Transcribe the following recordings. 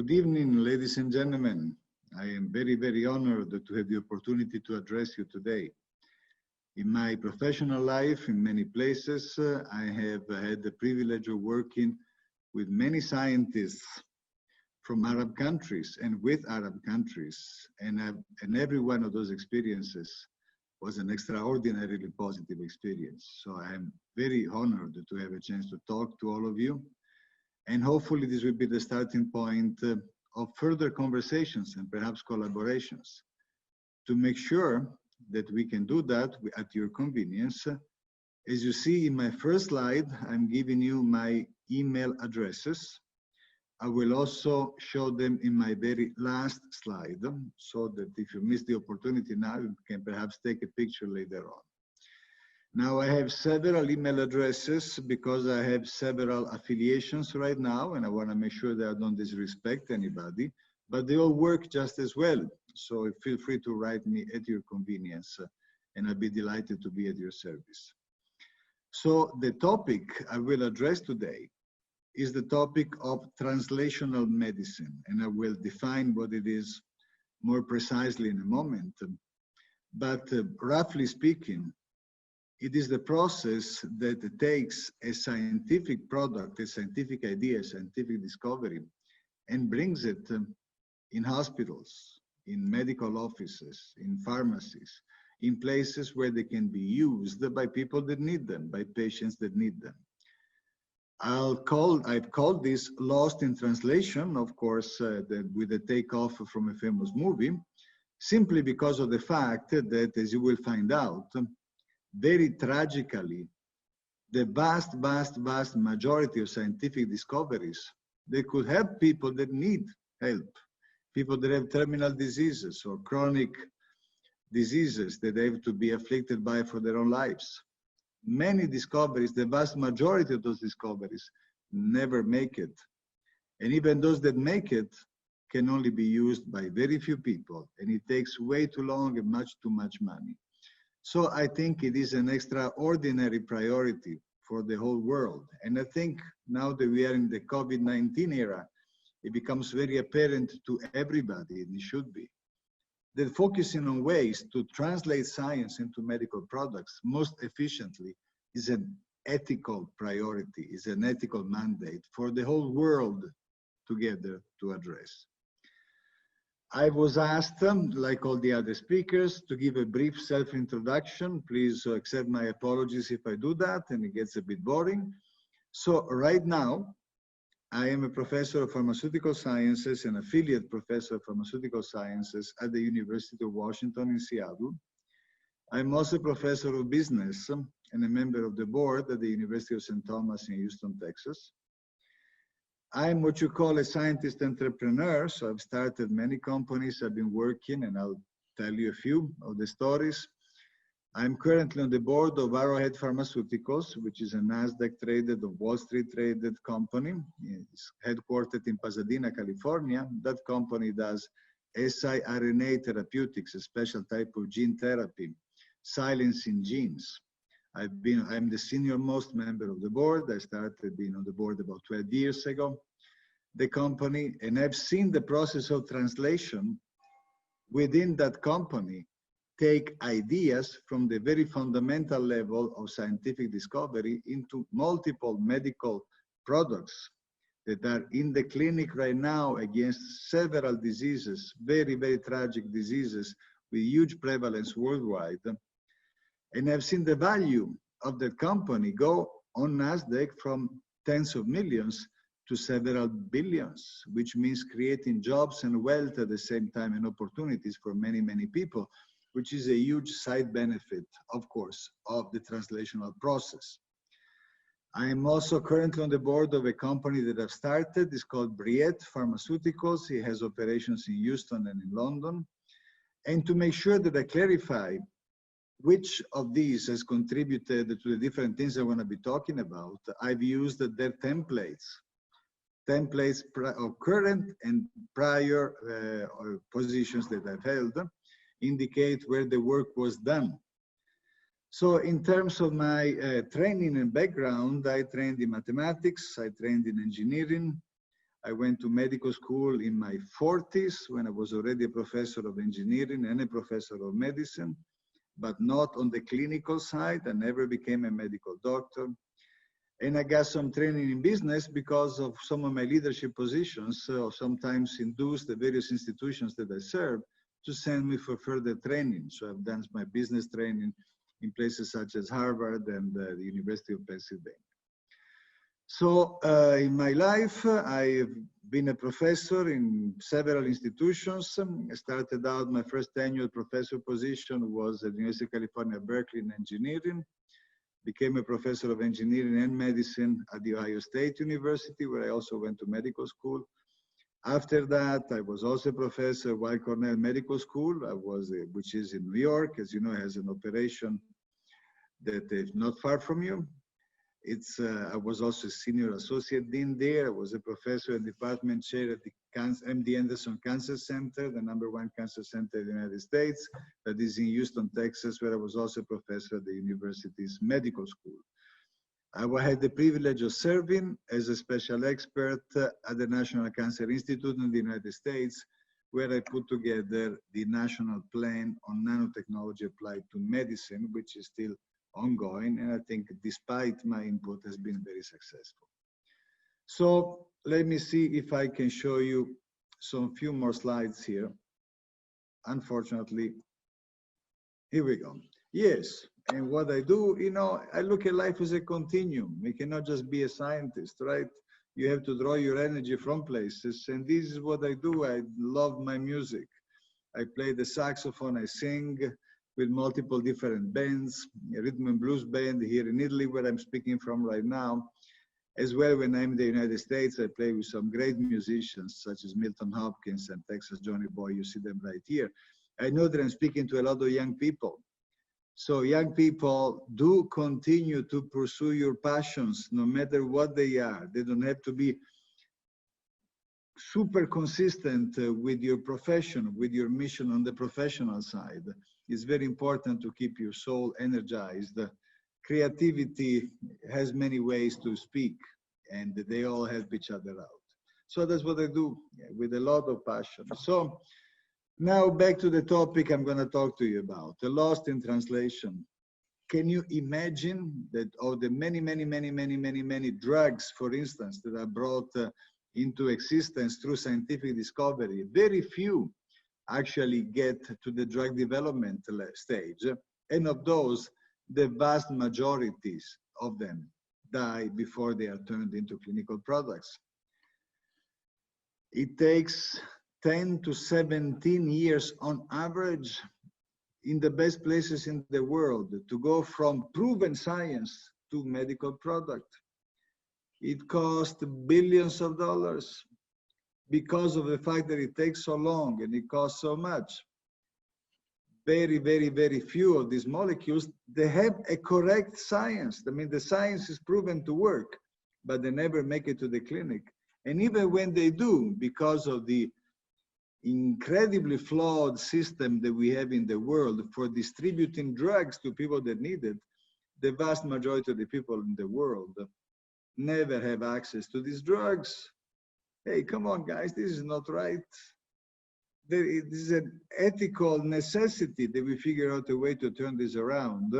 Good evening, ladies and gentlemen. I am very, very honored to have the opportunity to address you today. In my professional life, in many places, I have had the privilege of working with many scientists from Arab countries and with Arab countries, and every one of those experiences was an extraordinarily positive experience. So I am very honored to have a chance to talk to all of you. And hopefully this will be the starting point of further conversations and perhaps collaborations to make sure that we can do that at your convenience. As you see in my first slide, I'm giving you my email addresses. I will also show them in my very last slide so that if you miss the opportunity now, you can perhaps take a picture later on. Now I have several email addresses because I have several affiliations right now, and I want to make sure that I don't disrespect anybody, but they all work just as well. So feel free to write me at your convenience, and I'll be delighted to be at your service. So the topic I will address today is the topic of translational medicine, and I will define what it is more precisely in a moment. But roughly speaking, it is the process that takes a scientific product, a scientific idea, a scientific discovery, and brings it in hospitals, in medical offices, in pharmacies, in places where they can be used by people that need them, by patients that need them. I've called this lost in translation, of course, with a takeoff from a famous movie, simply because of the fact that, as you will find out, very tragically, the vast majority of scientific discoveries, they could help people that need help, people that have terminal diseases or chronic diseases that they have to be afflicted by for their own lives. Many discoveries, the vast majority of those discoveries never make it. And even those that make it can only be used by very few people, and it takes way too long and much too much money. So I think it is an extraordinary priority for the whole world. And I think now that we are in the COVID-19 era, it becomes very apparent to everybody, and it should be, that focusing on ways to translate science into medical products most efficiently is an ethical priority, is an ethical mandate for the whole world together to address. I was asked, like all the other speakers, to give a brief self-introduction. Please accept my apologies if I do that, and it gets a bit boring. So right now, I am a professor of pharmaceutical sciences, an affiliate professor of pharmaceutical sciences at the University of Washington in Seattle. I'm also a professor of business and a member of the board at the University of St. Thomas in Houston, Texas. I'm what you call a scientist entrepreneur, so I've started many companies, I've been working, and I'll tell you a few of the stories. I'm currently on the board of Arrowhead Pharmaceuticals, which is a NASDAQ-traded or Wall Street-traded company. It's headquartered in Pasadena, California. That company does siRNA therapeutics, a special type of gene therapy, silencing genes. I'm the senior most member of the board. I started being on the board about 12 years ago, the company, and I've seen the process of translation within that company take ideas from the very fundamental level of scientific discovery into multiple medical products that are in the clinic right now against several diseases, very, very tragic diseases with huge prevalence worldwide. And I've seen the value of the company go on NASDAQ from tens of millions to several billions, which means creating jobs and wealth at the same time and opportunities for many, many people, which is a huge side benefit, of course, of the translational process. I am also currently on the board of a company that I've started. It's called Briette Pharmaceuticals. It has operations in Houston and in London. And to make sure that I clarify which of these has contributed to the different things I want to be talking about, I've used their templates of current and prior positions that I've held, indicate where the work was done. So in terms of my training and background, I trained in mathematics, I trained in engineering, I went to medical school in my 40s when I was already a professor of engineering and a professor of medicine, but not on the clinical side. I never became a medical doctor. And I got some training in business because of some of my leadership positions, so sometimes induced the various institutions that I serve to send me for further training. So I've done my business training in places such as Harvard and the University of Pennsylvania. So in my life, I've been a professor in several institutions. I started out, my first tenured professor position was at the University of California, Berkeley in engineering. Became a professor of engineering and medicine at the Ohio State University, where I also went to medical school. After that, I was also a professor at Weill Cornell Medical School, which is in New York, as you know, has an operation that is not far from you. I was also a senior associate dean there. I was a professor and department chair at the MD Anderson Cancer Center, the #1 cancer center in the United States, that is in Houston, Texas, where I was also a professor at the university's medical school. I had the privilege of serving as a special expert at the National Cancer Institute in the United States, where I put together the national plan on nanotechnology applied to medicine, which is still ongoing, and I think despite my input has been very successful. So let me see if I can show you some few more slides here. Unfortunately, here we go. Yes, and what I do, you know, I look at life as a continuum. You cannot just be a scientist, right? You have to draw your energy from places, and this is what I do. I love my music. I play the saxophone, I sing with multiple different bands, a rhythm and blues band here in Italy, where I'm speaking from right now. As well, when I'm in the United States, I play with some great musicians, such as Milton Hopkins and Texas Johnny Boy. You see them right here. I know that I'm speaking to a lot of young people. So young people, do continue to pursue your passions, no matter what they are. They don't have to be super consistent with your profession, with your mission on the professional side. It's very important to keep your soul energized. Creativity has many ways to speak, and they all help each other out. So that's what I do with a lot of passion. So now back to the topic I'm going to talk to you about, the lost in translation. Can you imagine that of the many drugs, for instance, that are brought into existence through scientific discovery, very few actually get to the drug development stage. And of those, the vast majorities of them die before they are turned into clinical products. It takes 10 to 17 years on average in the best places in the world to go from proven science to medical product. It costs billions of dollars because of the fact that it takes so long and it costs so much. Very few of these molecules, they have a correct science. I mean, the science is proven to work, but they never make it to the clinic. And even when they do, because of the incredibly flawed system that we have in the world for distributing drugs to people that need it, the vast majority of the people in the world never have access to these drugs. Hey, come on, guys, this is not right. There is an ethical necessity that we figure out a way to turn this around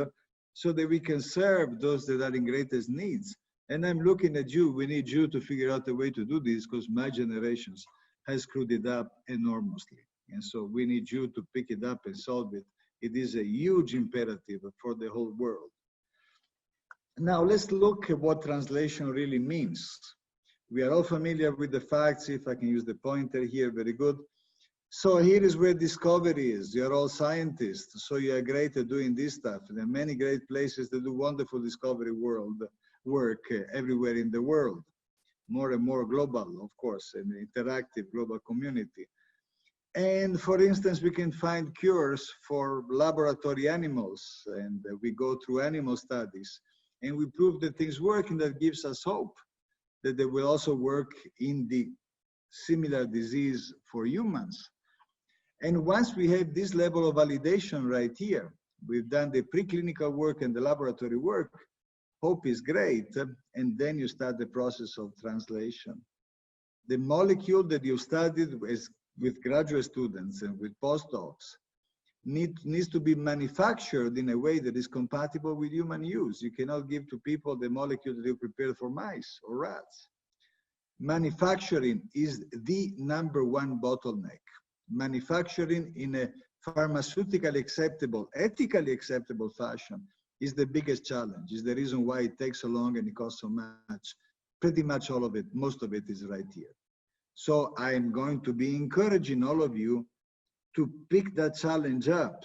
so that we can serve those that are in greatest needs. And I'm looking at you. We need you to figure out a way to do this because my generations has screwed it up enormously. And so we need you to pick it up and solve it. It is a huge imperative for the whole world. Now let's look at what translation really means. We are all familiar with the facts. If I can use the pointer here, very good. So here is where discovery is. You're all scientists, so you are great at doing this stuff. There are many great places that do wonderful discovery work everywhere in the world. More and more global, of course, an interactive global community. And for instance, we can find cures for laboratory animals, and we go through animal studies, and we prove that things work, and that gives us hope that they will also work in the similar disease for humans. And once we have this level of validation right here, we've done the preclinical work and the laboratory work, hope is great, and then you start the process of translation. The molecule that you studied with graduate students and with postdocs needs to be manufactured in a way that is compatible with human use. You cannot give to people the molecule that you prepared for mice or rats. Manufacturing is the #1 bottleneck. Manufacturing in a pharmaceutically acceptable, ethically acceptable fashion is the biggest challenge, is the reason why it takes so long and it costs so much. Pretty much all of it, most of it is right here. So I'm going to be encouraging all of you to pick that challenge up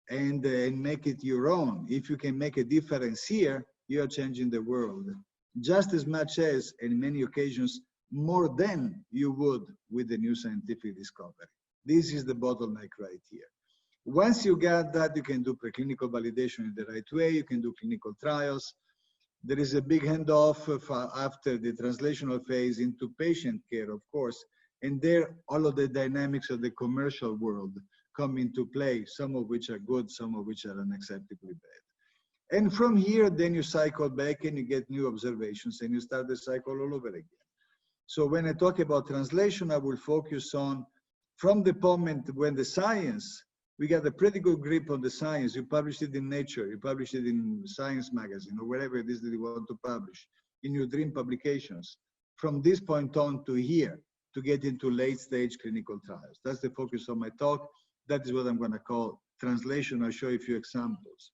and make it your own. If you can make a difference here, you are changing the world just as much as, in many occasions, more than you would with the new scientific discovery. This is the bottleneck right here. Once you got that, you can do preclinical validation in the right way, you can do clinical trials. There is a big handoff after the translational phase into patient care, of course, and there all of the dynamics of the commercial world come into play, some of which are good, some of which are unacceptably bad. And from here, then you cycle back and you get new observations and you start the cycle all over again. So when I talk about translation, I will focus on from the moment when the science, we got a pretty good grip on the science. You publish it in Nature, you publish it in Science magazine or wherever it is that you want to publish, in your dream publications. From this point on to here, to get into late stage clinical trials. That's the focus of my talk. That is what I'm going to call translation. I'll show you a few examples.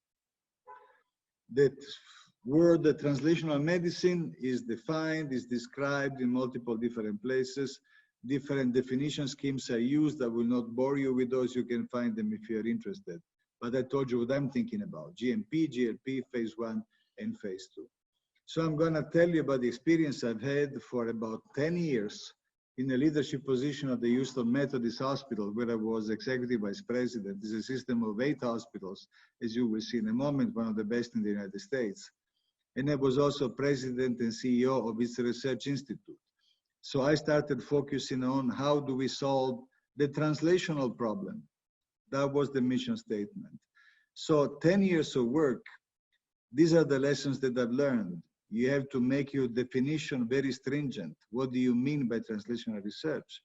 That word, the translational medicine, is defined, is described in multiple different places. Different definition schemes are used. I will not bore you with those. You can find them if you're interested. But I told you what I'm thinking about: GMP, GLP, phase 1 and phase 2. So I'm going to tell you about the experience I've had for about 10 years in a leadership position at the Houston Methodist Hospital, where I was executive vice president. It's a system of 8 hospitals, as you will see in a moment, one of the best in the United States. And I was also president and CEO of its research institute. So I started focusing on how do we solve the translational problem. That was the mission statement. So 10 years of work, these are the lessons that I've learned. You have to make your definition very stringent. What do you mean by translational research?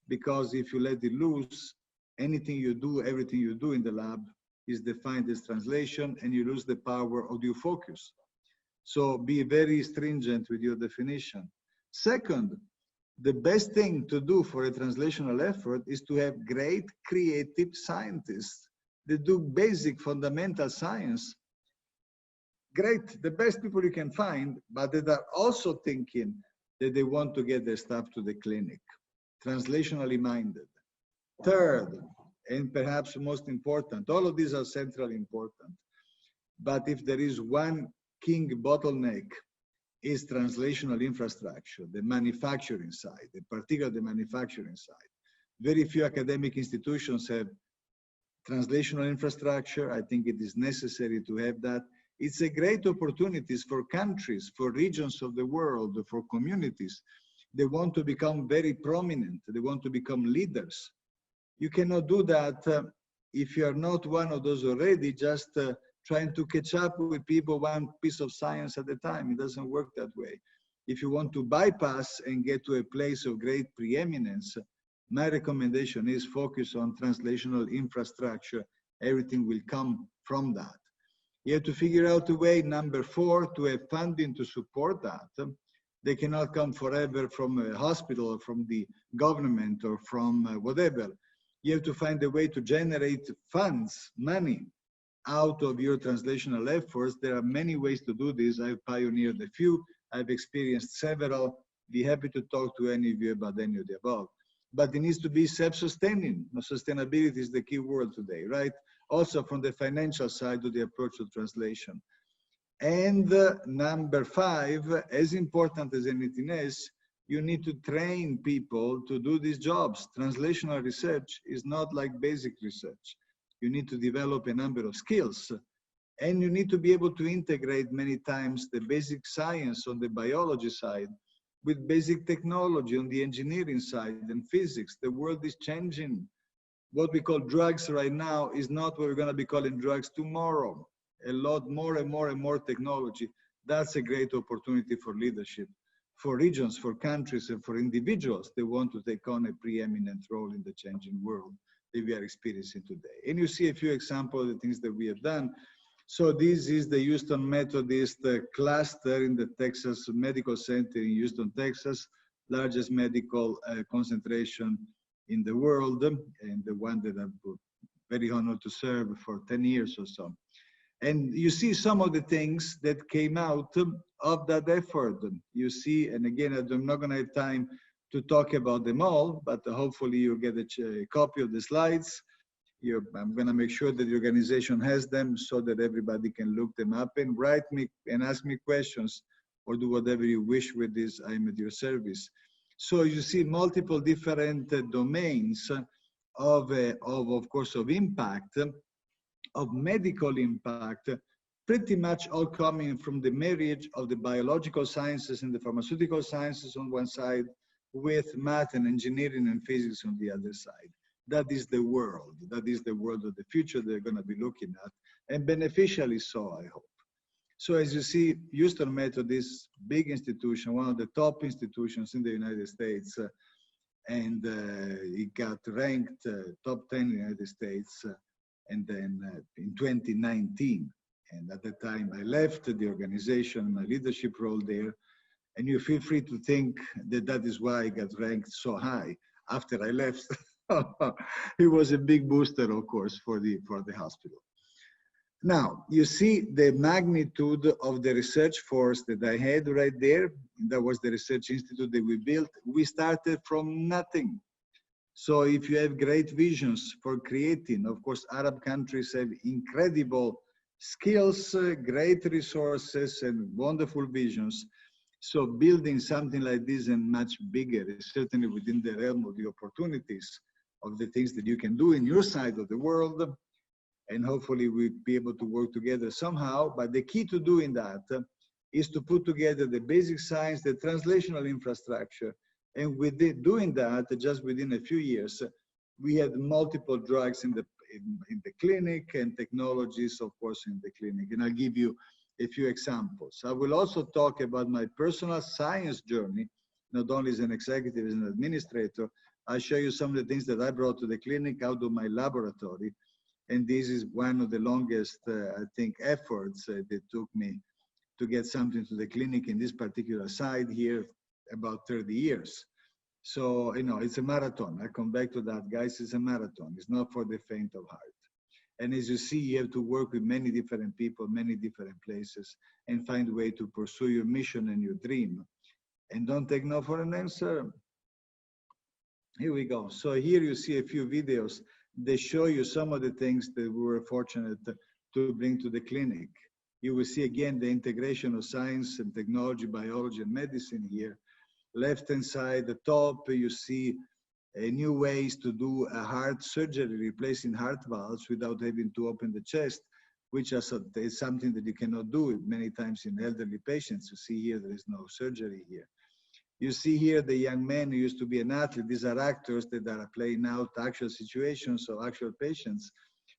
Because if you let it loose, anything you do, everything you do in the lab is defined as translation, and you lose the power of your focus. So be very stringent with your definition. Second, the best thing to do for a translational effort is to have great creative scientists that do basic fundamental science. Great, the best people you can find, but that are also thinking that they want to get their stuff to the clinic, translationally minded. Third, and perhaps most important, all of these are centrally important, but if there is one king bottleneck, is translational infrastructure, the manufacturing side, in particular the manufacturing side. Very few academic institutions have translational infrastructure. I think it is necessary to have that. It's a great opportunity for countries, for regions of the world, for communities. They want to become very prominent. They want to become leaders. You cannot do that if you are not one of those already, just trying to catch up with people one piece of science at a time. It doesn't work that way. If you want to bypass and get to a place of great preeminence, my recommendation is focus on translational infrastructure. Everything will come from that. You have to figure out a way, number 4, to have funding to support that. They cannot come forever from a hospital or from the government or from whatever. You have to find a way to generate funds, money, out of your translational efforts. There are many ways to do this. I've pioneered a few. I've experienced several. Be happy to talk to any of you about any of the above. But it needs to be self-sustaining. Sustainability is the key word today, right? Also from the financial side of the approach to translation. And number 5, as important as anything else, you need to train people to do these jobs. Translational research is not like basic research. You need to develop a number of skills, and you need to be able to integrate many times the basic science on the biology side with basic technology on the engineering side and physics. The world is changing. What we call drugs right now is not what we're going to be calling drugs tomorrow. A lot more and more and more technology. That's a great opportunity for leadership. for regions, for countries, and for individuals that want to take on a preeminent role in the changing world that we are experiencing today. And you see a few examples of the things that we have done. So this is the Houston Methodist cluster in the Texas Medical Center in Houston, Texas, largest medical concentration in the world, and the one that I'm very honored to serve for 10 years or so. And you see some of the things that came out of that effort. You see, and again, I'm not going to have time to talk about them all, but hopefully you get a copy of the slides. I'm going to make sure that the organization has them so that everybody can look them up and write me and ask me questions or do whatever you wish with this. I'm at your service. So you see multiple different domains of course, of impact, of medical impact, pretty much all coming from the marriage of the biological sciences and the pharmaceutical sciences on one side with math and engineering and physics on the other side. That is the world. That is the world of the future they're going to be looking at, and beneficially so, I hope. So as you see, Houston Methodist, big institution, one of the top institutions in the United States, and it got ranked top 10 in the United States, and then in 2019. And at the time I left the organization, my leadership role there, and you feel free to think that that is why I got ranked so high after I left. It was a big booster, of course, for the hospital. Now, you see the magnitude of the research force that I had right there. That was the research institute that we built. We started from nothing. So if you have great visions for creating, of course, Arab countries have incredible skills, great resources, and wonderful visions. So building something like this and much bigger is certainly within the realm of the opportunities of the things that you can do in your side of the world. And hopefully we'll be able to work together somehow. But the key to doing that is to put together the basic science, the translational infrastructure. And with doing that, just within a few years, we had multiple drugs in the clinic and technologies, of course, in the clinic. And I'll give you a few examples. I will also talk about my personal science journey, not only as an executive, as an administrator. I'll show you some of the things that I brought to the clinic out of my laboratory. And this is one of the longest, I think, efforts that took me to get something to the clinic in this particular side here, about 30 years. So, you know, it's a marathon. I come back to that, guys. It's a marathon. It's not for the faint of heart. And as you see, you have to work with many different people, many different places, and find a way to pursue your mission and your dream. And don't take no for an answer. Here we go. So here you see a few videos. They show you some of the things that we were fortunate to bring to the clinic. You will see again the integration of science and technology, biology and medicine here. Left-hand side, the top, you see new ways to do a heart surgery, replacing heart valves without having to open the chest, which is something that you cannot do many times in elderly patients. You see here, there is no surgery here. You see here the young man who used to be an athlete. These are actors that are playing out actual situations of actual patients.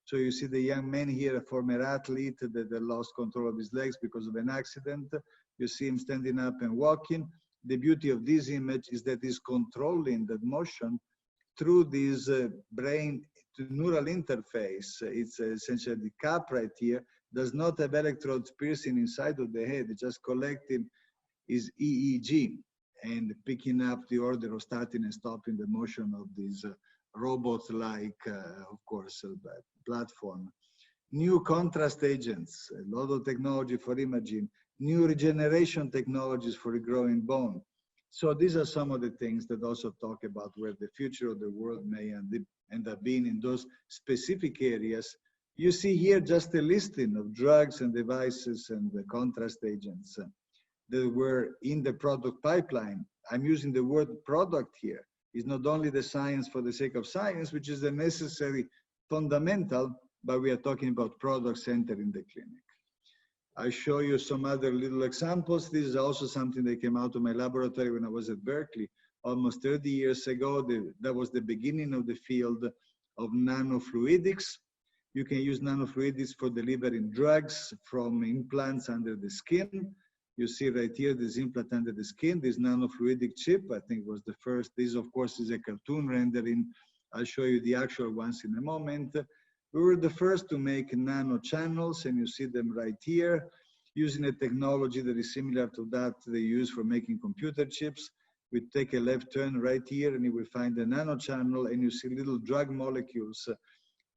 So you see the young man here, a former athlete that lost control of his legs because of an accident. You see him standing up and walking. The beauty of this image is that he's controlling that motion through this brain to neural interface. It's essentially the cap right here does not have electrodes piercing inside of the head. It's just collecting his EEG and picking up the order of starting and stopping the motion of this robot-like, of course, platform. New contrast agents, a lot of technology for imaging, new regeneration technologies for regrowing bone. So these are some of the things that also talk about where the future of the world may end up being in those specific areas. You see here just a listing of drugs and devices and the contrast agents that were in the product pipeline. I'm using the word product here. It's not only the science for the sake of science, which is the necessary fundamental, but we are talking about products entering the clinic. I show you some other little examples. This is also something that came out of my laboratory when I was at Berkeley almost 30 years ago. That was the beginning of the field of Nano Fluidics. You can use Nano Fluidics for delivering drugs from implants under the skin. You see right here this implant under the skin, this nano fluidic chip, I think was the first. This, of course, is a cartoon rendering. I'll show you the actual ones in a moment. We were the first to make nano channels, and you see them right here, using a technology that is similar to that they use for making computer chips. We take a left turn right here, and you will find a nano channel, and you see little drug molecules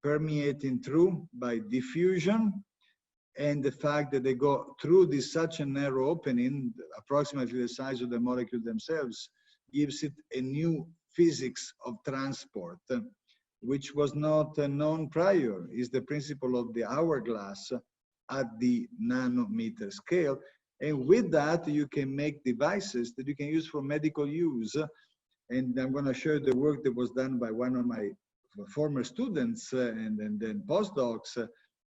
permeating through by diffusion. And the fact that they go through this such a narrow opening, approximately the size of the molecule themselves, gives it a new physics of transport, which was not known prior. Is the principle of the hourglass at the nanometer scale. And with that, you can make devices that you can use for medical use. And I'm going to show you the work that was done by one of my former students and then postdocs,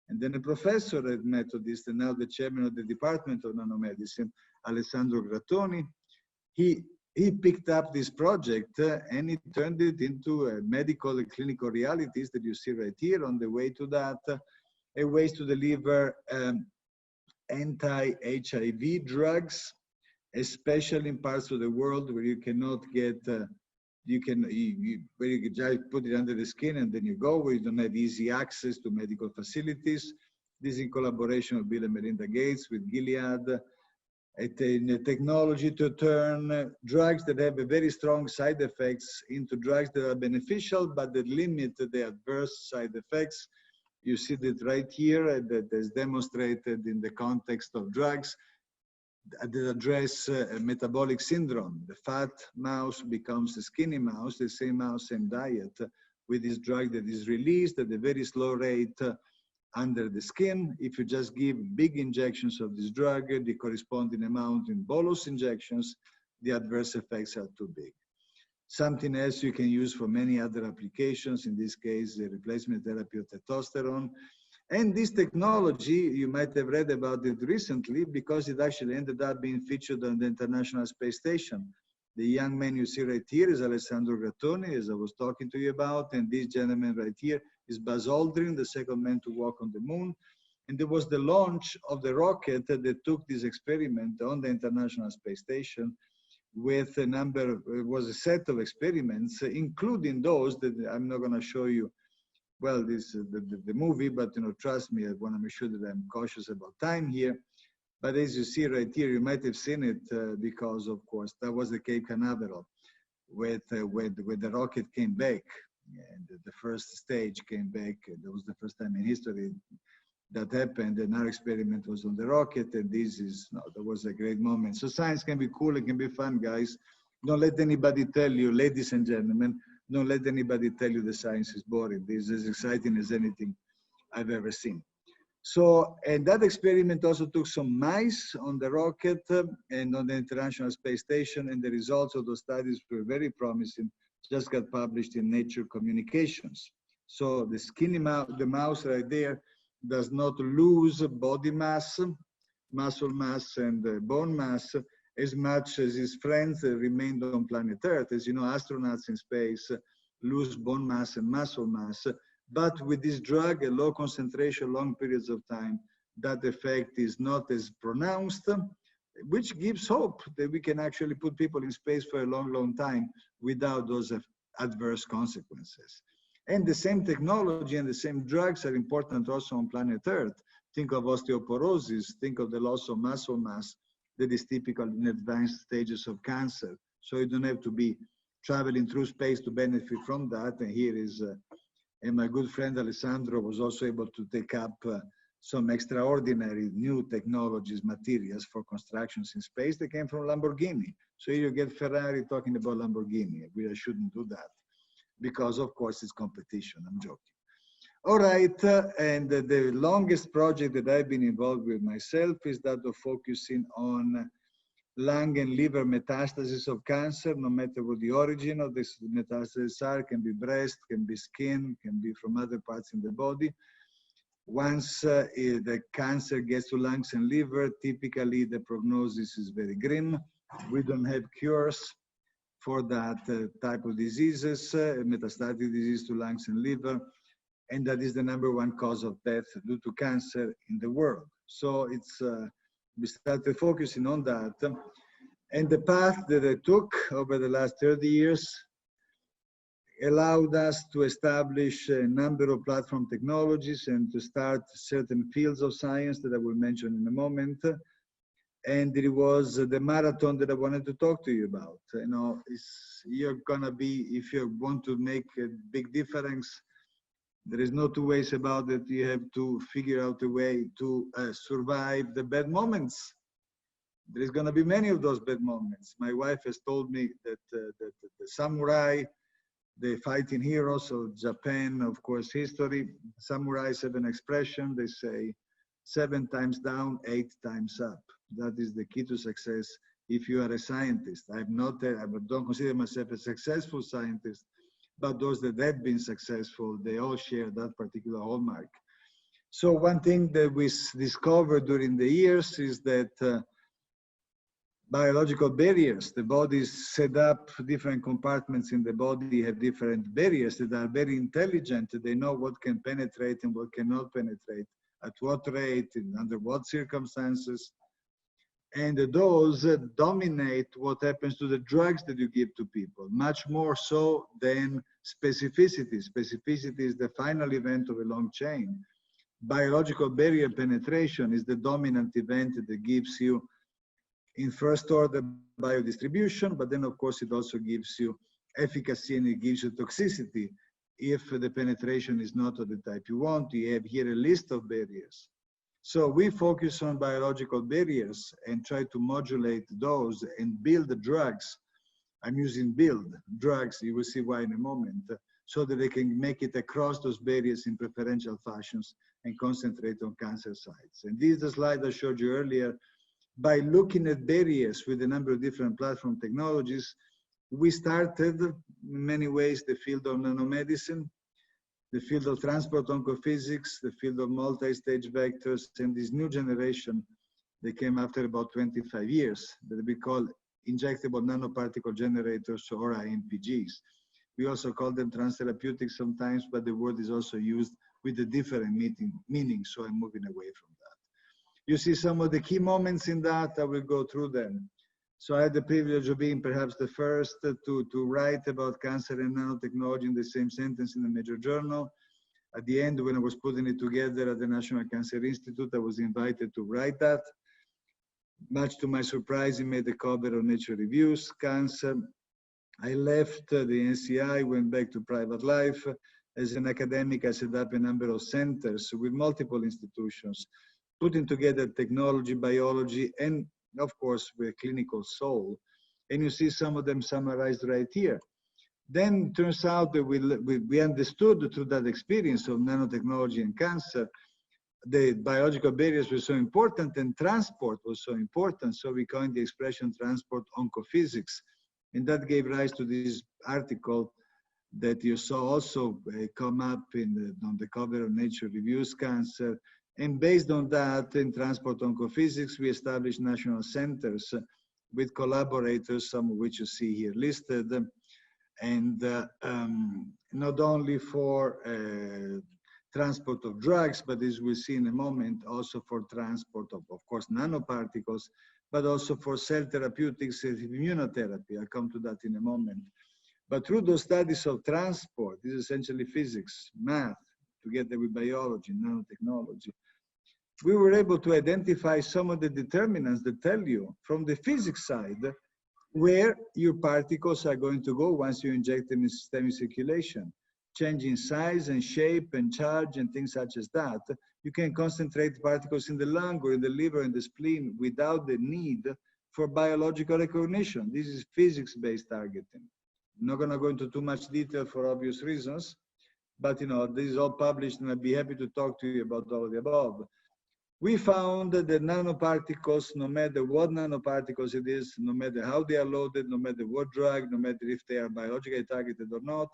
and then a professor at Methodist, and now the chairman of the Department of Nanomedicine, Alessandro Grattoni. He picked up this project and he turned it into medical and clinical realities that you see right here. On the way to that, a ways to deliver anti-HIV drugs, especially in parts of the world where you cannot get, where you can just put it under the skin and then you go, where you don't have easy access to medical facilities. This is in collaboration with Bill and Melinda Gates, with Gilead, a technology to turn drugs that have a very strong side effects into drugs that are beneficial, but that limit the adverse side effects. You see that right here, that is demonstrated in the context of drugs that address metabolic syndrome. The fat mouse becomes a skinny mouse, the same mouse, same diet, with this drug that is released at a very slow rate under the skin. If you just give big injections of this drug, the corresponding amount in bolus injections, the adverse effects are too big. Something else you can use for many other applications, in this case, the replacement therapy of testosterone. And this technology, you might have read about it recently because it actually ended up being featured on the International Space Station. The young man you see right here is Alessandro Grattoni, as I was talking to you about, and this gentleman right here is Buzz Aldrin, the second man to walk on the moon. And there was the launch of the rocket that took this experiment on the International Space Station with a number, it was a set of experiments, including those that I'm not going to show you. Well, this the movie, but trust me, I want to make sure that I'm cautious about time here. But as you see right here, you might have seen it because, of course, that was the Cape Canaveral, where the rocket came back, and the first stage came back. That was the first time in history that happened, and our experiment was on the rocket, and that was a great moment. So science can be cool, it can be fun, guys. Don't let anybody tell you, ladies and gentlemen, don't let anybody tell you the science is boring. This is as exciting as anything I've ever seen. So, and that experiment also took some mice on the rocket and on the International Space Station, and the results of those studies were very promising, just got published in Nature Communications. So the skinny mouse, the mouse right there, does not lose body mass, muscle mass, and bone mass as much as his friends remained on planet Earth. As you know, astronauts in space lose bone mass and muscle mass, but with this drug, a low concentration, long periods of time, that effect is not as pronounced, which gives hope that we can actually put people in space for a long, long time without those adverse consequences. And the same technology and the same drugs are important also on planet Earth. Think of osteoporosis, think of the loss of muscle mass that is typical in advanced stages of cancer. So you don't have to be traveling through space to benefit from that. And here is, and my good friend Alessandro was also able to take up some extraordinary new technologies, materials for constructions in space that came from Lamborghini. So here you get Ferrari talking about Lamborghini. We shouldn't do that, because of course it's competition, I'm joking. All right, and the longest project that I've been involved with myself is that of focusing on lung and liver metastasis of cancer, no matter what the origin of this metastasis are, can be breast, can be skin, can be from other parts in the body. Once the cancer gets to lungs and liver, typically the prognosis is very grim. We don't have cures for that type of diseases, metastatic disease to lungs and liver, and that is the #1 cause of death due to cancer in the world. So it's We started focusing on that. And the path that I took over the last 30 years allowed us to establish a number of platform technologies and to start certain fields of science that I will mention in a moment. And it was the marathon that I wanted to talk to you about. You know, you're gonna be, if you want to make a big difference, there is no two ways about it. You have to figure out a way to survive the bad moments. There is gonna be many of those bad moments. My wife has told me that the samurai, the fighting heroes of Japan, of course, history, samurais have an expression, they say, 7 times down, 8 times up. That is the key to success if you are a scientist. I don't consider myself a successful scientist, but those that have been successful, they all share that particular hallmark. So one thing that we discovered during the years is that biological barriers, the body is set up, different compartments in the body have different barriers that are very intelligent. They know what can penetrate and what cannot penetrate, at what rate, and under what circumstances. And those dominate what happens to the drugs that you give to people, much more so than specificity. Specificity is the final event of a long chain. Biological barrier penetration is the dominant event that gives you, in first order, biodistribution, but then of course it also gives you efficacy and it gives you toxicity if the penetration is not of the type you want. You have here a list of barriers. So we focus on biological barriers and try to modulate those and build the drugs. I'm using build drugs, you will see why in a moment, so that they can make it across those barriers in preferential fashions and concentrate on cancer sites. And this is the slide I showed you earlier. By looking at barriers with a number of different platform technologies, we started in many ways the field of nanomedicine, the field of transport oncophysics, the field of multi-stage vectors, and this new generation that came after about 25 years that we call injectable nanoparticle generators, or Impgs. We also call them transtherapeutics sometimes, but the word is also used with a different meaning, so I'm moving away from that. You see some of the key moments in that, I will go through them. So I had the privilege of being perhaps the first to write about cancer and nanotechnology in the same sentence in a major journal. At the end, when I was putting it together at the National Cancer Institute, I was invited to write that. Much to my surprise, it made the cover of Nature Reviews, Cancer. I left the NCI, went back to private life. As an academic, I set up a number of centers with multiple institutions, putting together technology, biology, and of course, with clinical soul. And you see some of them summarized right here. Then it turns out that we understood through that experience of nanotechnology and cancer, the biological barriers were so important and transport was so important. So we coined the expression transport oncophysics. And that gave rise to this article that you saw also come up on the cover of Nature Reviews, Cancer. And based on that, in transport oncophysics, we established national centers with collaborators, some of which you see here listed, and not only for transport of drugs, but as we'll see in a moment, also for transport of course, nanoparticles, but also for cell therapeutics and immunotherapy. I'll come to that in a moment. But through those studies of transport, this is essentially physics, math, together with biology, nanotechnology, we were able to identify some of the determinants that tell you from the physics side where your particles are going to go once you inject them in systemic circulation, changing size and shape and charge and things such as that. You can concentrate particles in the lung or in the liver and the spleen without the need for biological recognition. This is physics-based targeting. I'm not going to go into too much detail for obvious reasons, but this is all published and I'd be happy to talk to you about all of the above. We found that the nanoparticles, no matter what nanoparticles it is, no matter how they are loaded, no matter what drug, no matter if they are biologically targeted or not,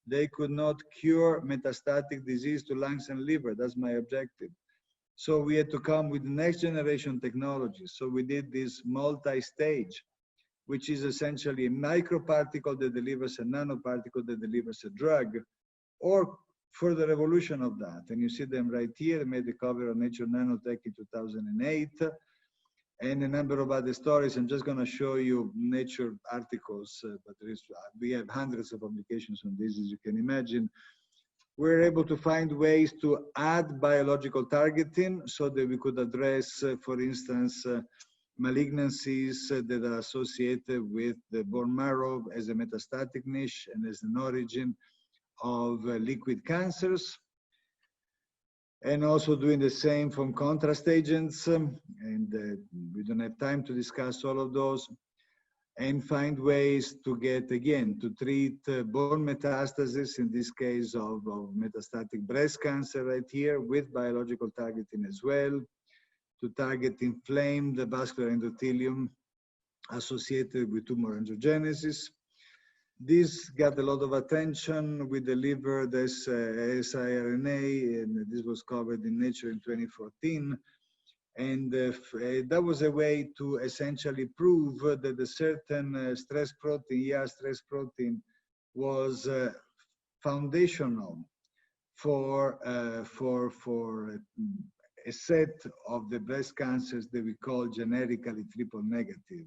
they could not cure metastatic disease to lungs and liver. That's my objective. So we had to come with next generation technology. So we did this multi-stage, which is essentially a microparticle that delivers a nanoparticle that delivers a drug, or further evolution of that. And you see them right here. I made the cover of Nature Nanotech in 2008. and a number of other stories. I'm just going to show you Nature articles, but we have hundreds of publications on this, as you can imagine. We're able to find ways to add biological targeting so that we could address, for instance, malignancies that are associated with the bone marrow as a metastatic niche and as an origin of liquid cancers. And also doing the same from contrast agents, and we don't have time to discuss all of those, and find ways to get, again, to treat bone metastasis, in this case of metastatic breast cancer right here, with biological targeting as well, to target inflamed vascular endothelium associated with tumor angiogenesis. This got a lot of attention. We delivered this siRNA, and this was covered in Nature in 2014. And that was a way to essentially prove that a certain stress protein, ER stress protein, was foundational for a set of the breast cancers that we call generically triple negative.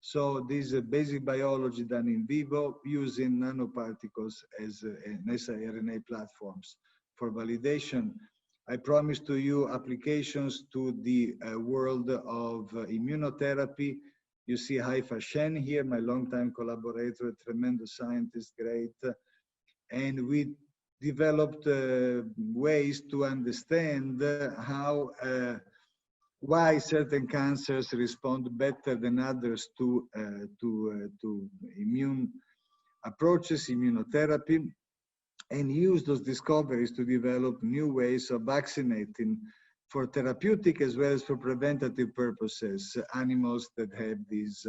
So this is basic biology done in vivo using nanoparticles as siRNA platforms for validation. I promised to you applications to the world of immunotherapy. You see Haifa Shen here, my longtime collaborator, a tremendous scientist, great. And we developed ways to understand how, why certain cancers respond better than others to immune approaches, immunotherapy, and use those discoveries to develop new ways of vaccinating for therapeutic as well as for preventative purposes, animals that have this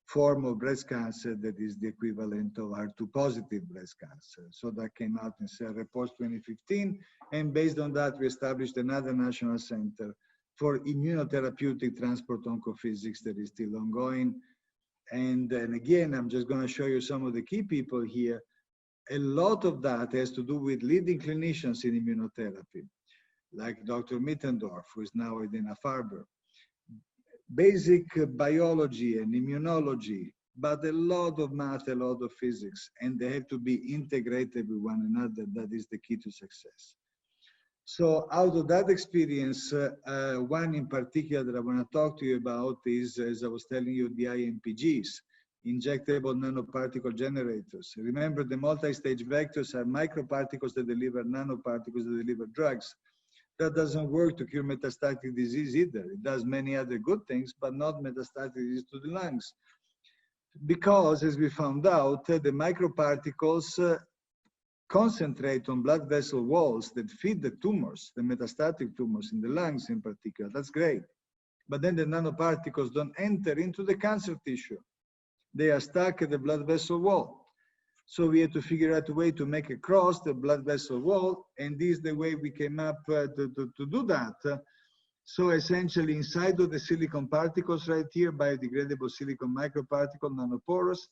form of breast cancer that is the equivalent of HER2 positive breast cancer. So that came out in Cell Reports 2015, and based on that, we established another national center for immunotherapeutic transport oncophysics that is still ongoing. And again, I'm just going to show you some of the key people here. A lot of that has to do with leading clinicians in immunotherapy, like Dr. Mittendorf, who is now at Dana-Farber. Basic biology and immunology, but a lot of math, a lot of physics, and they have to be integrated with one another. That is the key to success. So out of that experience, one in particular that I want to talk to you about is, as I was telling you, the Impgs. Injectable nanoparticle generators. Remember, the multi-stage vectors are microparticles that deliver nanoparticles that deliver drugs. That doesn't work to cure metastatic disease either. It does many other good things, but not metastatic disease to the lungs. Because, as we found out, the microparticles concentrate on blood vessel walls that feed the tumors, the metastatic tumors in the lungs in particular. That's great. But then the nanoparticles don't enter into the cancer tissue. They are stuck at the blood vessel wall. So we had to figure out a way to make across the blood vessel wall, and this is the way we came up to do that. So essentially, inside of the silicon particles right here, biodegradable silicon microparticle, nanoporous,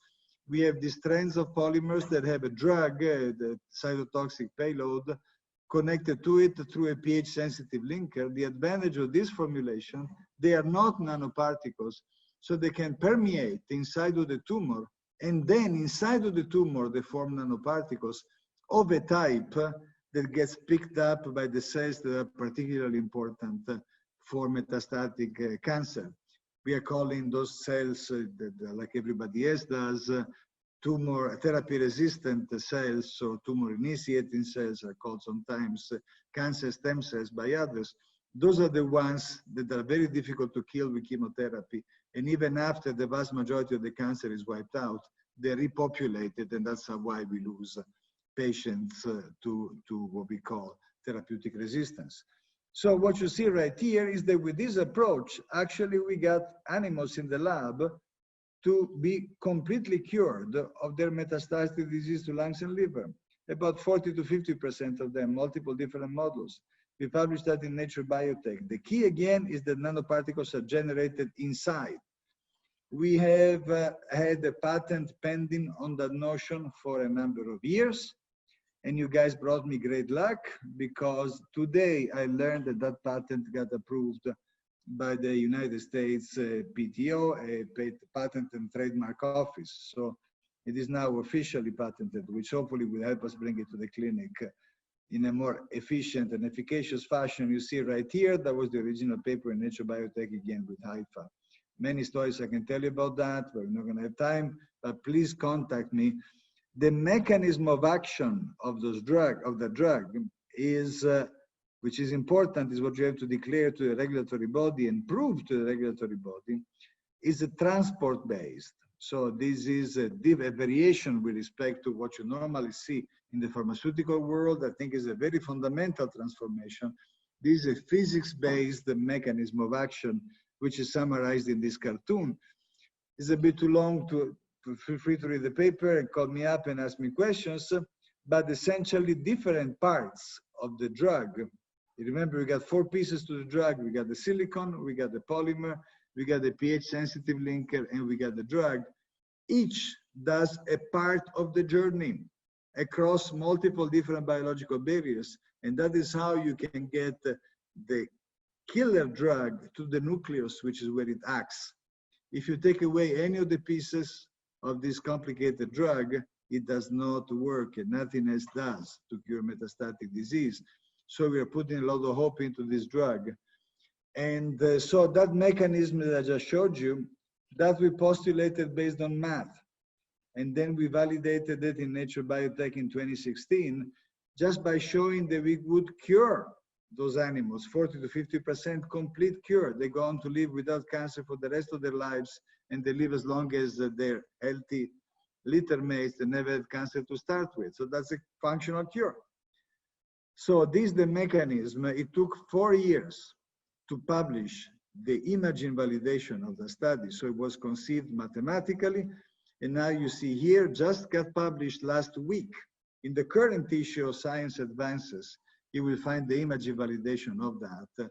we have these strands of polymers that have a drug, the cytotoxic payload, connected to it through a pH-sensitive linker. The advantage of this formulation, they are not nanoparticles, so they can permeate inside of the tumor, and then inside of the tumor, they form nanoparticles of a type that gets picked up by the cells that are particularly important for metastatic cancer. We are calling those cells, like everybody else does, tumor therapy-resistant cells, or tumor-initiating cells are called sometimes cancer stem cells by others. Those are the ones that are very difficult to kill with chemotherapy. And even after the vast majority of the cancer is wiped out, they're repopulated, and that's why we lose patients to what we call therapeutic resistance. So what you see right here is that with this approach, actually we got animals in the lab to be completely cured of their metastatic disease to lungs and liver. About 40 to 50% of them, multiple different models. We published that in Nature Biotech. The key again is that nanoparticles are generated inside. We have had a patent pending on that notion for a number of years. And you guys brought me great luck, because today I learned that that patent got approved by the United States PTO, Patent and Trademark Office. So it is now officially patented, which hopefully will help us bring it to the clinic in a more efficient and efficacious fashion. You see right here, that was the original paper in Nature Biotech, again with Haifa. Many stories I can tell you about that, but we're not going to have time, but please contact me. The mechanism of action of the drug is, which is important, is what you have to declare to the regulatory body and prove to the regulatory body, is a transport-based. So this is a variation with respect to what you normally see in the pharmaceutical world. I think is a very fundamental transformation. This is a physics-based mechanism of action, which is summarized in this cartoon. It's a bit too long to feel free to read the paper and call me up and ask me questions, but essentially different parts of the drug. You remember, we got 4 pieces to the drug. We got the silicon, we got the polymer, we got the pH-sensitive linker, and we got the drug. Each does a part of the journey across multiple different biological barriers, and that is how you can get the killer drug to the nucleus, which is where it acts. If you take away any of the pieces of this complicated drug, it does not work, and nothing else does to cure metastatic disease. So we are putting a lot of hope into this drug. And so that mechanism that I just showed you, that we postulated based on math. And then we validated it in Nature Biotech in 2016, just by showing that we would cure those animals, 40 to 50% complete cure. They go on to live without cancer for the rest of their lives, and they live as long as they're healthy litter mates that never had cancer to start with. So that's a functional cure. So this is the mechanism. It took 4 years to publish the imaging validation of the study. So it was conceived mathematically. And now you see here, just got published last week in the current issue of Science Advances. You will find the imaging validation of that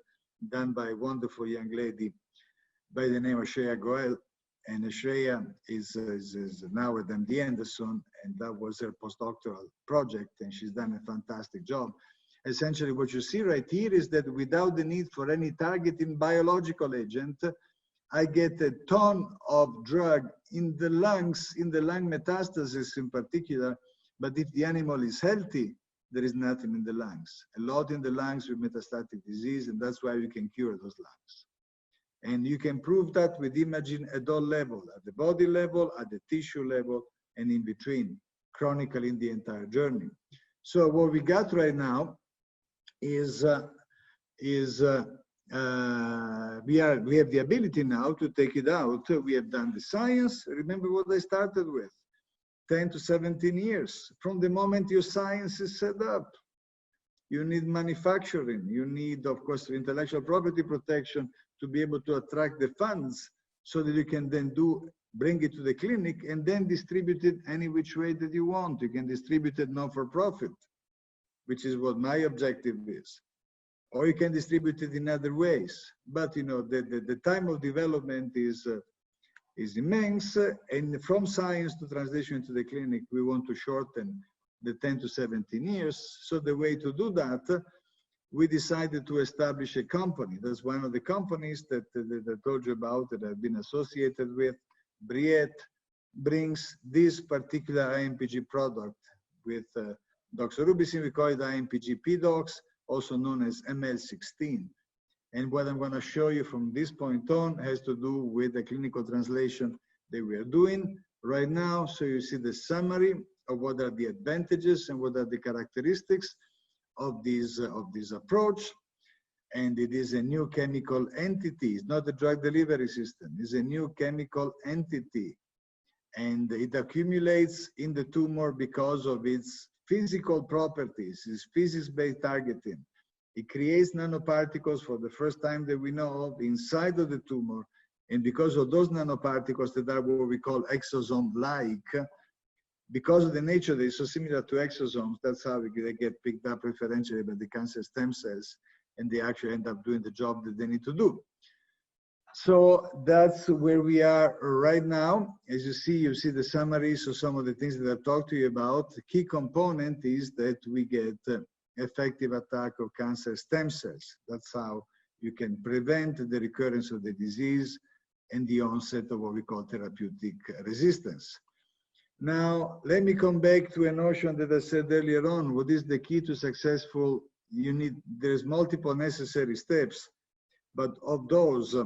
done by a wonderful young lady by the name of Shreya Goel. And Shreya is now at MD Anderson, and that was her postdoctoral project, and she's done a fantastic job. Essentially, what you see right here is that without the need for any targeting biological agent, I get a ton of drug in the lungs, in the lung metastasis in particular. But if the animal is healthy, there is nothing in the lungs. A lot in the lungs with metastatic disease, and that's why we can cure those lungs. And you can prove that with imaging at all levels, at the body level, at the tissue level, and in between, chronically in the entire journey. So what we got right now is we have the ability now to take it out. We have done the science. Remember what I started with, 10 to 17 years. From the moment your science is set up, you need manufacturing. You need, of course, intellectual property protection to be able to attract the funds so that you can then bring it to the clinic and then distribute it any which way that you want. You can distribute it not for profit, which is what my objective is. Or you can distribute it in other ways. But you know, the time of development is immense, and from science to translation to the clinic, we want to shorten the 10 to 17 years. So the way to do that, we decided to establish a company. That's one of the companies that I told you about that I've been associated with. Briette brings this particular IMPG product with doxorubicin. We call it IMPG PDox, also known as ML16. And what I'm going to show you from this point on has to do with the clinical translation that we are doing right now. So you see the summary of what are the advantages and what are the characteristics of this approach. And it is a new chemical entity. It's not a drug delivery system. It's a new chemical entity. And it accumulates in the tumor because of its physical properties, its physics-based targeting. It creates nanoparticles for the first time that we know of inside of the tumor. And because of those nanoparticles that are what we call exosome-like, because of the nature that is so similar to exosomes, that's how they get picked up preferentially by the cancer stem cells, and they actually end up doing the job that they need to do. So that's where we are right now. As you see the summaries of some of the things that I've talked to you about. The key component is that we get effective attack of cancer stem cells. That's how you can prevent the recurrence of the disease and the onset of what we call therapeutic resistance. Now, let me come back to a notion that I said earlier on. What is the key to successful? There's multiple necessary steps, but of those,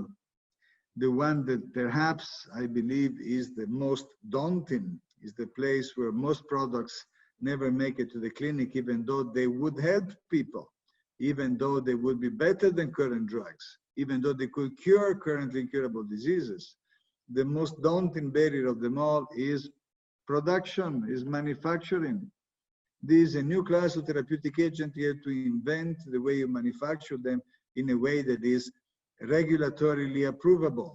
the one that perhaps I believe is the most daunting is the place where most products never make it to the clinic, even though they would help people, even though they would be better than current drugs, even though they could cure currently incurable diseases. The most daunting barrier of them all is production, is manufacturing. This is a new class of therapeutic agent. You have to invent the way you manufacture them in a way that is regulatorily approvable.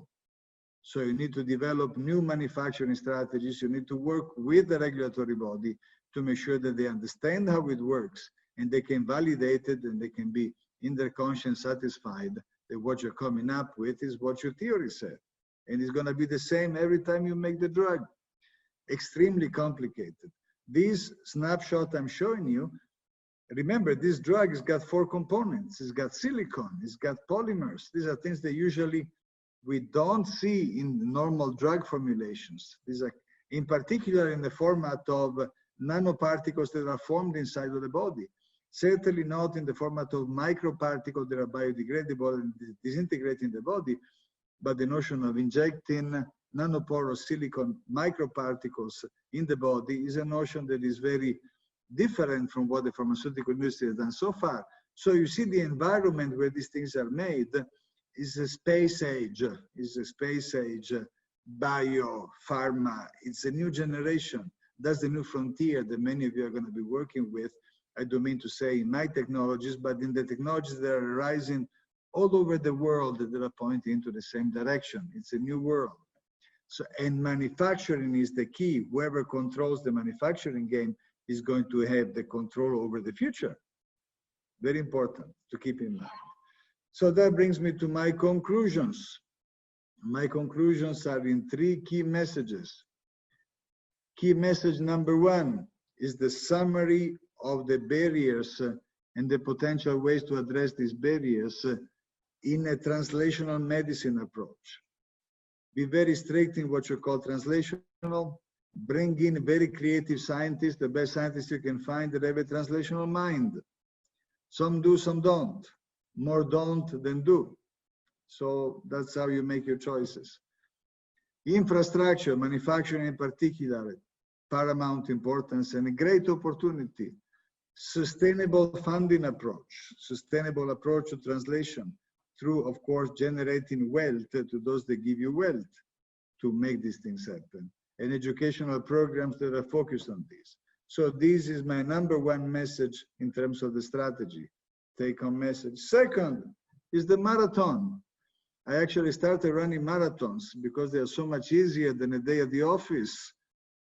So you need to develop new manufacturing strategies. You need to work with the regulatory body to make sure that they understand how it works and they can validate it and they can be in their conscience satisfied that what you're coming up with is what your theory said. And it's going to be the same every time you make the drug. Extremely complicated. This snapshot I'm showing you, remember, this drug has got 4 components. It's got silicon, it's got polymers. These are things that usually we don't see in normal drug formulations. These are, in particular, in the format of nanoparticles that are formed inside of the body. Certainly not in the format of microparticles that are biodegradable and disintegrate in the body, but the notion of injecting nanoporous silicon microparticles in the body is a notion that is very different from what the pharmaceutical industry has done so far. So you see the environment where these things are made is a space age, bio-pharma. It's a new generation. That's the new frontier that many of you are going to be working with. I don't mean to say in my technologies, but in the technologies that are arising all over the world that are pointing into the same direction. It's a new world. So, and manufacturing is the key. Whoever controls the manufacturing game is going to have the control over the future. Very important to keep in mind. So that brings me to my conclusions. My conclusions are in 3 key messages. Key message number 1 is the summary of the barriers and the potential ways to address these barriers in a translational medicine approach. Be very strict in what you call translational. Bring in very creative scientists, the best scientists you can find that have a translational mind. Some do, some don't. More don't than do. So that's how you make your choices. Infrastructure, manufacturing in particular, paramount importance and a great opportunity. Sustainable funding approach, sustainable approach to translation through, of course, generating wealth to those that give you wealth to make these things happen, and educational programs that are focused on this. So this is my number 1 message in terms of the strategy, take-home message. Second is the marathon. I actually started running marathons because they are so much easier than a day at the office.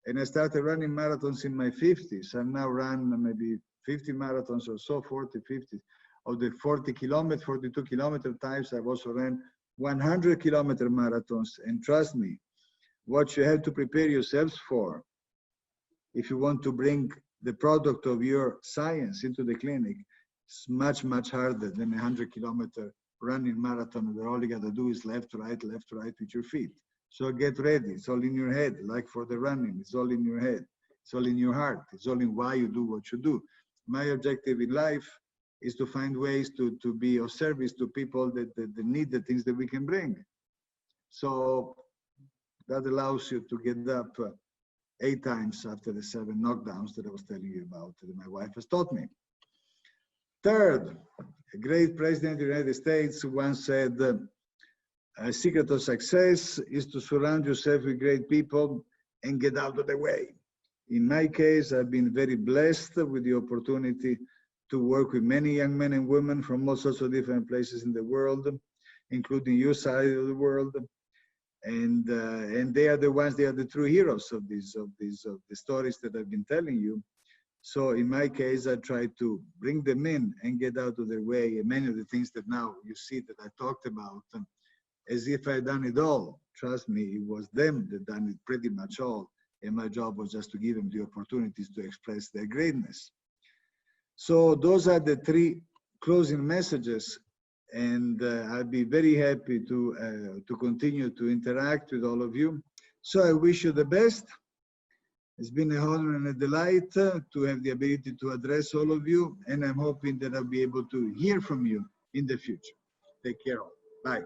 And I started running marathons in my 50s. I've now run maybe 50 marathons or so, 40, 50. Of the 42 kilometer types, I've also ran 100-kilometer marathons. And trust me, what you have to prepare yourselves for, if you want to bring the product of your science into the clinic, it's much, much harder than a 100-kilometer running marathon where all you got to do is left, right with your feet. So get ready. It's all in your head, like for the running. It's all in your head. It's all in your heart. It's all in why you do what you do. My objective in life is to find ways to be of service to people that need the things that we can bring. So that allows you to get up 8 times after the 7 knockdowns that I was telling you about that my wife has taught me. Third, a great president of the United States once said, a secret of success is to surround yourself with great people and get out of the way. In my case, I've been very blessed with the opportunity to work with many young men and women from all sorts of different places in the world, including your side of the world. And they are the ones, they are the true heroes of the stories that I've been telling you. So in my case, I try to bring them in and get out of their way. And many of the things that now you see that I talked about, as if I'd done it all. Trust me, it was them that done it pretty much all. And my job was just to give them the opportunities to express their greatness. So those are the 3 closing messages. and I'll be very happy to continue to interact with all of you. So I wish you the best. It's been an honor and a delight to have the ability to address all of you, and I'm hoping that I'll be able to hear from you in the future. Take care all. Bye.